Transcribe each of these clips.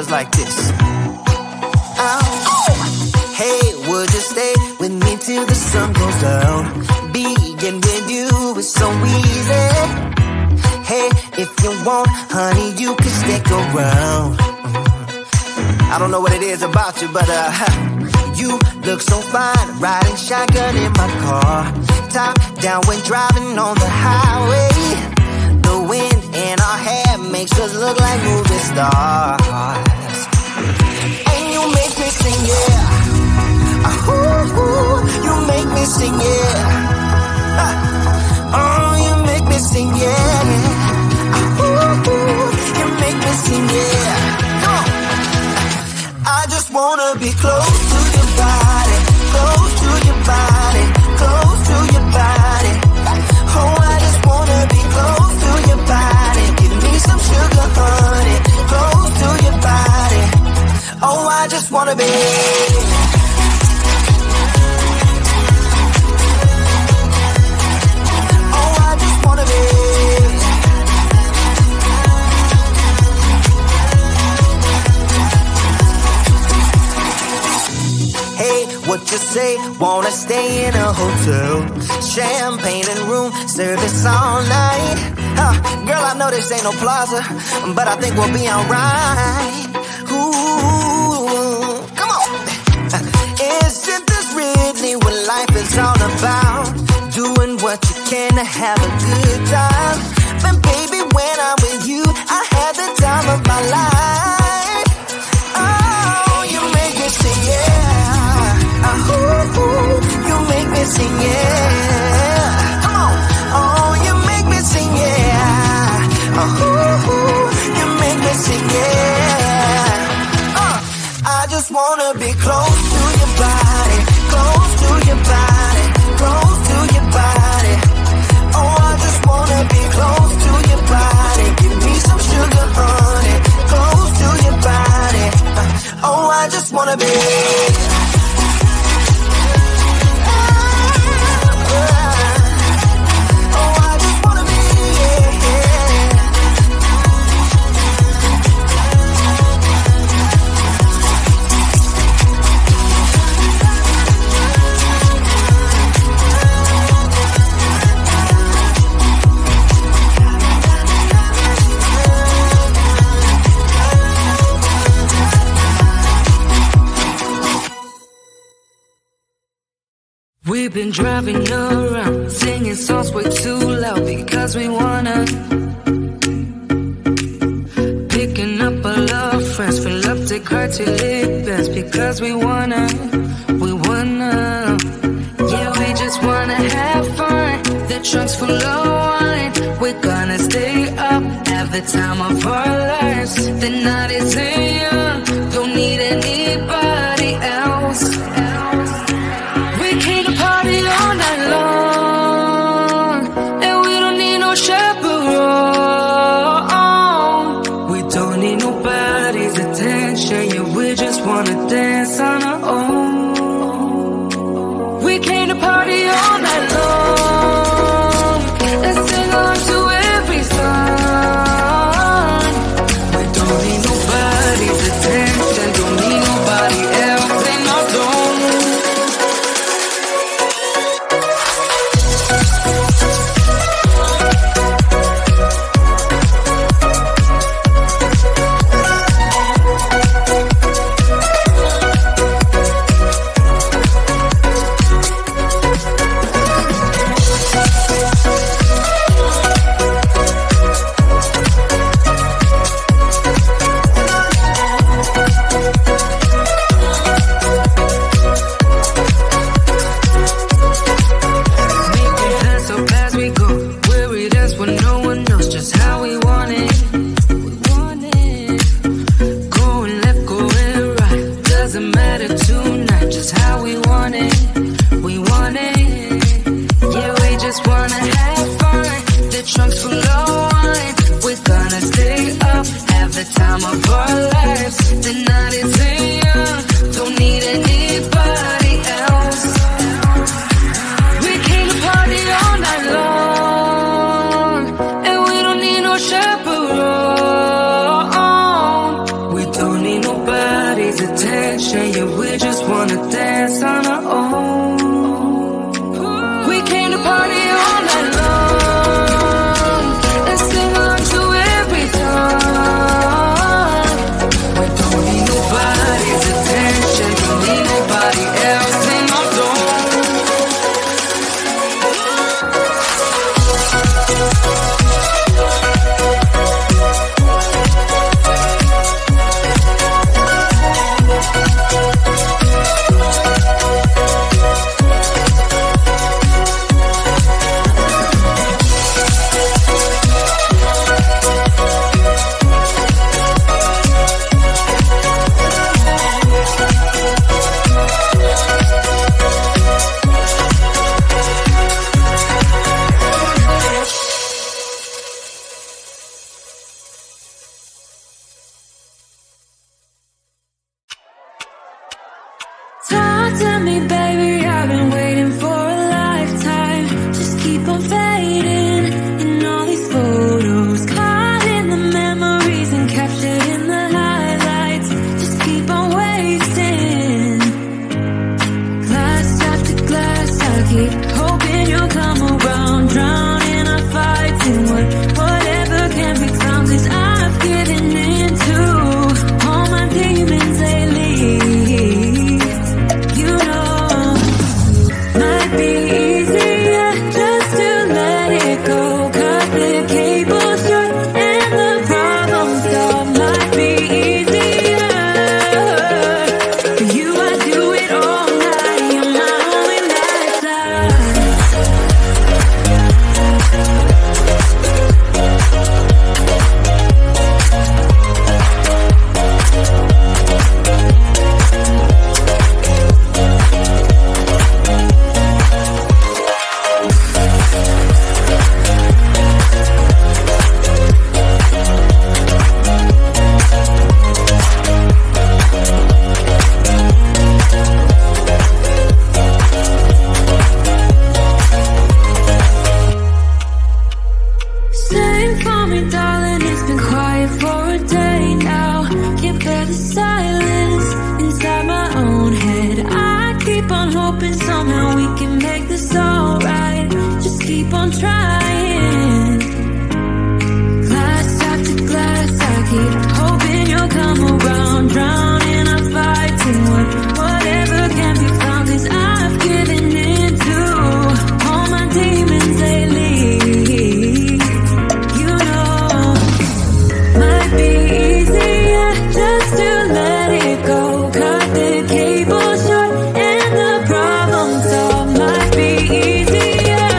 goes like this. Hey, would you stay with me till the sun goes down? Being with you is so easy. Hey, if you want, honey, you can stick around. I don't know what it is about you, but you look so fine, riding shotgun in my car. Top down when driving on the highway. The wind in our hair makes us look like movie stars. And you make me sing, yeah. Ooh, you make me sing, yeah. Oh, you make me sing, yeah. Ooh, you make me sing, yeah. Come on. I just wanna be close to your body, close to your body, close to your body. Oh, I just wanna be close to your body. Give me some sugar, honey, close to your body. Oh, I just wanna be. What you say? Wanna stay in a hotel? Champagne and room service all night. Girl, I know this ain't no plaza, but I think we'll be alright. Ooh, come on. Isn't this really what life is all about? Doing what you can to have a good time. But baby, when I'm with you, I have the time of my life. Oh, you make me sing, yeah. Ooh, you make me sing, yeah. Come on. Oh, you make me sing, yeah. Ooh, you make me sing, yeah. I just wanna be close to your body, close to your body, close to your body. Oh, I just wanna be close to your body. Give me some sugar, honey, close to your body. Oh, I just wanna be. We've been driving around, singing songs way too loud because we wanna. Picking up all our friends, fill up the car to live best because we wanna. Yeah, we just wanna have fun. The trunk's full of wine. We're gonna stay up, have the time of our lives. The night is young, don't need anybody else. We came to party all night long, and we don't need no chaperone. We don't need nobody's attention, yeah, we just wanna dance on our own. We came to party all night long, and sing along to every song. We don't need nobody's attention, don't need nobody else in our zone. Don't need attention, yeah, we just wanna dance on our own. We came to party all night long and sing along to every song. We don't need nobody's attention, don't need nobody else in our zone. Talk to me, baby, I've been waiting for a lifetime. Just keep on fading in all these photos, caught in the memories and captured in the highlights. Just keep on wasting. Glass after glass, I keep hoping you'll come around, drown in our fights and whatever can be found. 'Cause I've given in to all my demons lately. Be easier just to let it go. Cut the cable short and the problem solved. Might be easier for you. I do it all night. You're my only lifeline. Sing for me, darling, it's been quiet for a day now. Can't bear the silence inside my own head. I keep on hoping somehow we can make this alright. Just keep on trying. Glass after glass, I keep hoping you'll come around, drown in our fights and whatever can be found. 'Cause I've given in to all my demons lately. Be easier just to let it go. Cut the cable short and the problem solved. Might be easier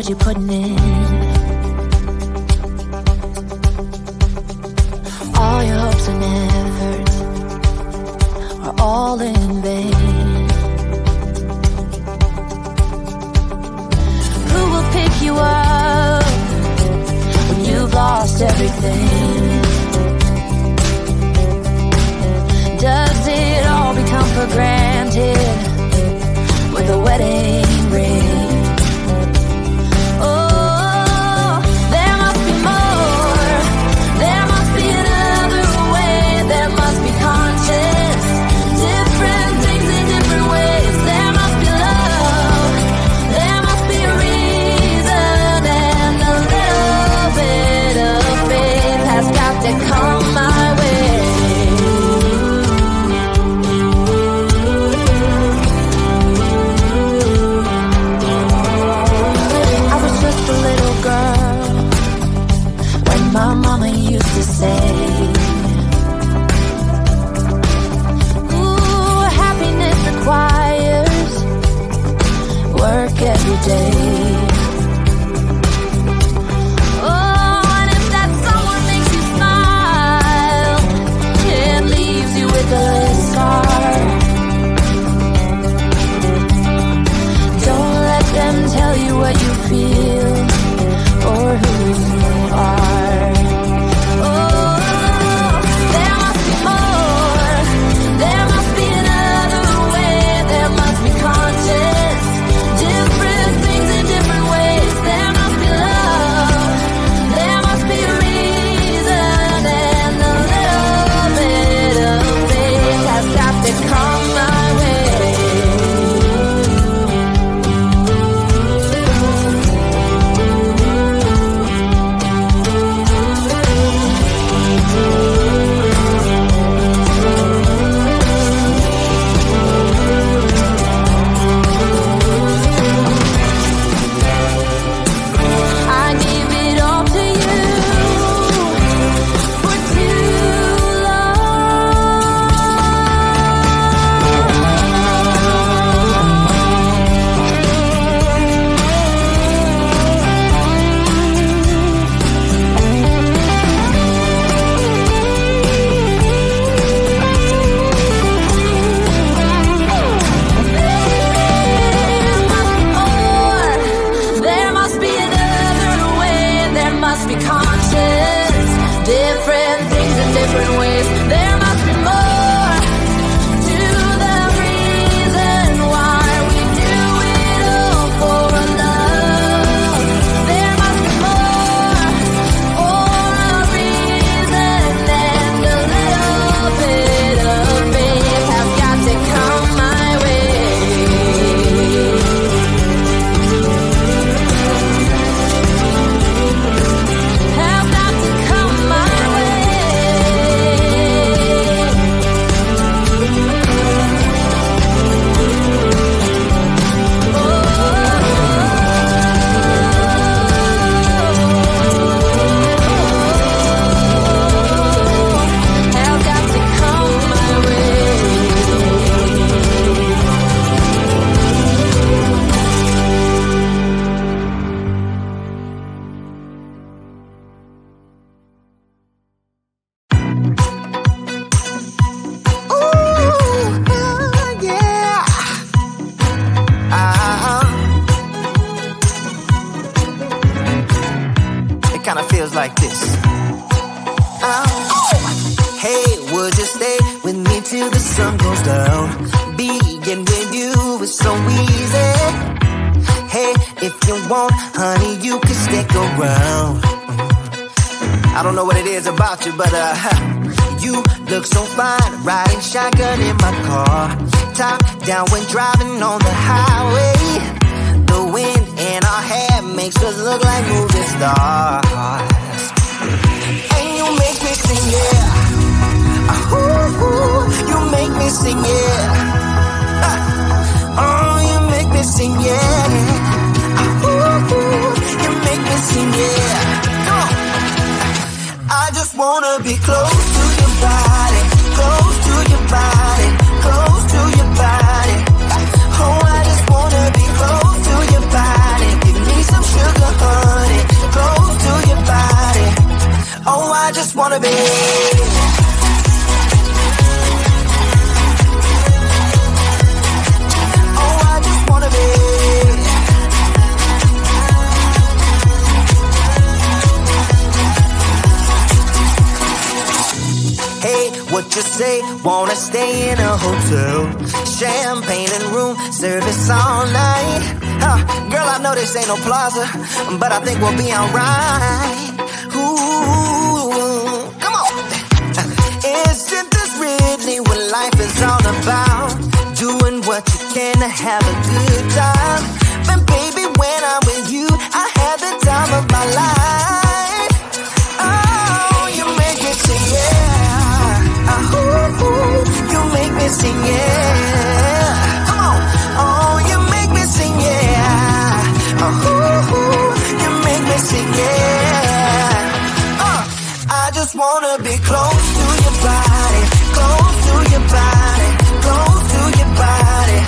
what you're putting in. All your hopes and efforts are all in vain. Who will pick you up when you've lost everything? Does it all become for granted with a wedding ring? Oh, there must be more. There must be another way. There must be conscious, different things in different ways. There must be love. There must be a reason, and a little bit of faith has got to come my way. My mama used to say, ooh, happiness requires work every day. Oh, and if that someone makes you smile, it leaves you with a scar. Don't let them tell you what you feel or who you are. Like this. Hey, would you stay with me till the sun goes down? Being with you is so easy. Hey, if you want, honey, you can stick around. I don't know what it is about you, but you look so fine, riding shotgun in my car, top down when driving on the highway. The wind in our hair makes us look like movie stars. Make me sing, yeah. Ooh, you make me sing, yeah. Oh, you make me sing, yeah. Ooh, you make me sing, yeah. I just wanna be close to your body, close to your body, close to your body. Oh, I just wanna be close to your body. Give me some sugar. just wanna be. Oh, I just wanna be. Hey, what you say? Wanna stay in a hotel? Champagne and room service all night. Girl, I know this ain't no plaza, but I think we'll be alright. Ooh, come on. Isn't this really what life is all about? Doing what you can to have a good time. But baby, when I'm with you, I have the time of my life. Oh, you make me sing, yeah. Ooh, you make me sing, yeah. Come on. Oh, you make me sing, yeah. Ooh, you make me sing, yeah. I just wanna be close to your body, close to your body, close to your body.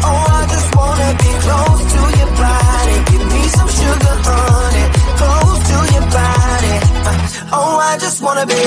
Oh, I just wanna be close to your body. Give me some sugar, honey, close to your body. Oh, I just wanna be.